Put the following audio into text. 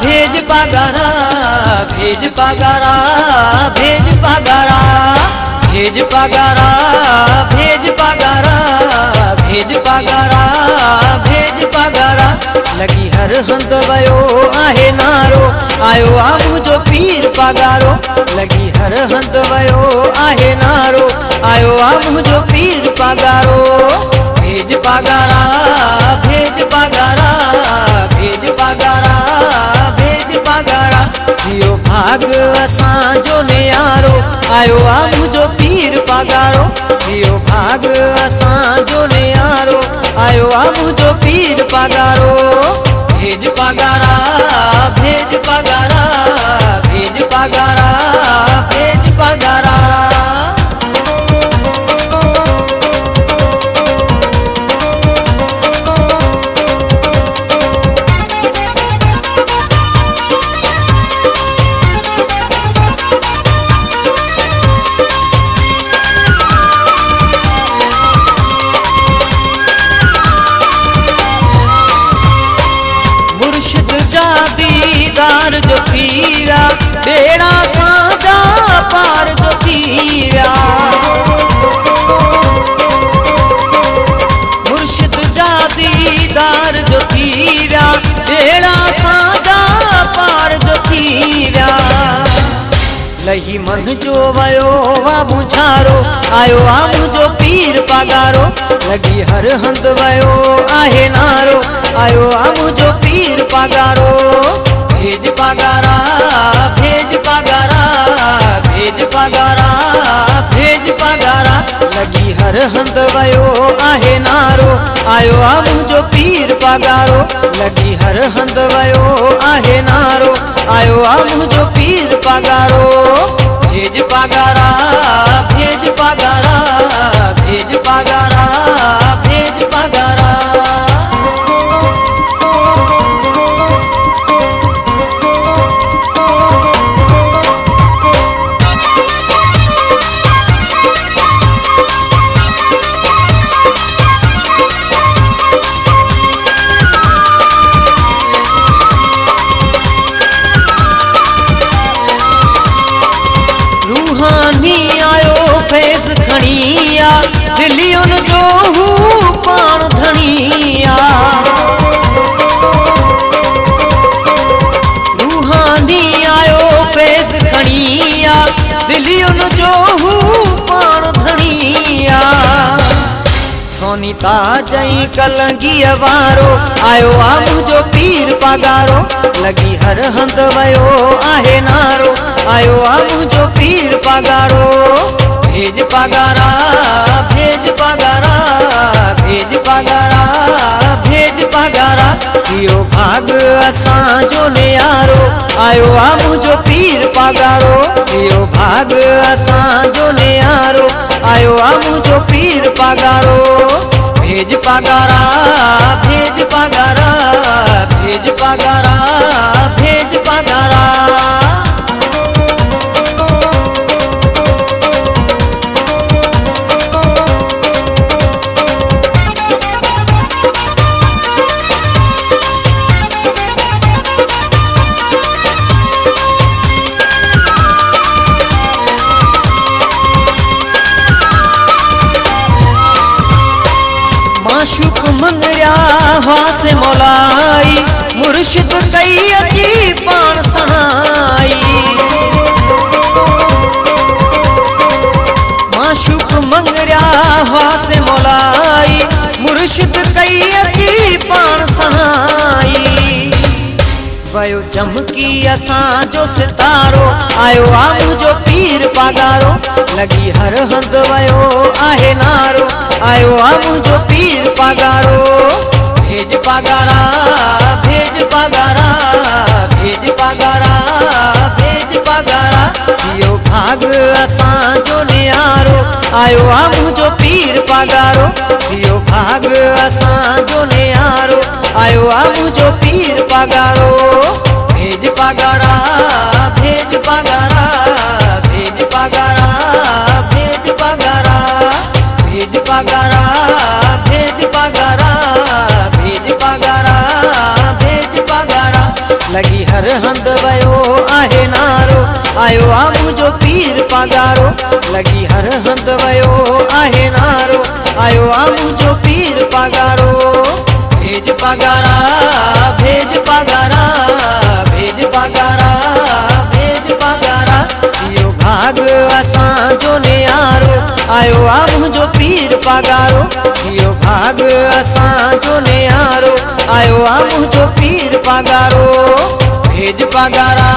भेज पगारा, भेज पगारा, भेज पगारा, भेज पगारा, भेज पगारा, भेज पगारा, भेज पगारा। लगी हर हंद वयो आहे नारो, आयो आ मुझो पीर पगारो। लगी हर हंद वयो आहे नारो, आयो आ मुझो पीर पगारो। भेज पगारा, भेज पगारा, भेज पगारा, भेज पगारा। जियो भाग असांजो नियारो, आयो आ मुझो पीर पगारो। जियो भाग असांजो नियारो, आयो आ मुझो पीर पगारो। भेज पगारा, भेज पगारा, भेज पगारा, भेज पगारा। दीदार जो थीव्या बेड़ा साजा पार जो थीव्या। मुर्शिद जा दीदार जो थीव्या बेड़ा साजा पार जो थीव्या। लही मन जो वयो वा बुझारो, आयो आ मुझो पीर पगारो। लगी हर हंद वयो आहे नारो, आयो आ मुझो पीर पगारो। भेज पगारा, भेज पगारा, भेज पगारा, भेज पगारा। लगी हर हंद वयो आहे नारो, आयो आ मुझो पीर पगारो। लगी हर हंद वयो आहे नारो, आयो आ मुझो पीर पगारो। भेज पगारा, भेज पगारा, भेज पगारा, भेज पगारा। रूहानी आयो फैज़ खणिया, दिलियुन जो हू पाण धणिया। रूहानी आयो फैज़ खणिया, दिलियुन जो हू पाण धणिया। सोनीता जई कलंगी वारो, आयो आ मुझो पीर पगारो। लगी हर हंद वयो आहे नारो, आयो आ मुझो पीर पगारो। भेज पगारा, भेज पगारा, भेज पगारा, भेज पगारा। जियो भाग असांजो नियारो, आयो आ मुझो पीर पगारो। जियो भाग असांजो नियारो, आयो आ मुझो पीर पगारो। भेज पगारा, भेज पगारा, भेज पगारा, भेज पगारा। माशूक मंगया हास मौलाई, मुर्शिद कई अची पाण सहाई। माशूक मंगया हास मौलाई, मुर्शिद कई अची पाण सहाई। वयो चमकी असांजो सितारो, आयो आ मुझो पीर पगारो। लगी हर हंद वयो आहे नारो, आयो आ मुझो पीर पगारो। भेज पगारा, भेज पगारा, भेज पगारा, भेज पगारा। जियो भाग असांजो नियारो, आयो आ मुझो पीर पगारो। जियो भाग असांजो नियारो, आयो आ मुझो पीर पगारो। भेज पगारा, भेज पगारा, भेज पगारा, भेज पगारा, भेज पगारा, भेज पगारा, भेज पगारा, भेज पगारा। लगी हर आयो आ मुझो पीर पगारो लगी हर हंद वयो आहे नारो आयो आ मुझो पीर पगारो भेज पगारा भेज पगारा भेज पगारा भेज पगारा यो भाग असां जो न्यारो आयो आ मुझो पीर पगारो यो भाग असां जो न्यारो आयो आ मुझो पीर पगारो भेज पगारा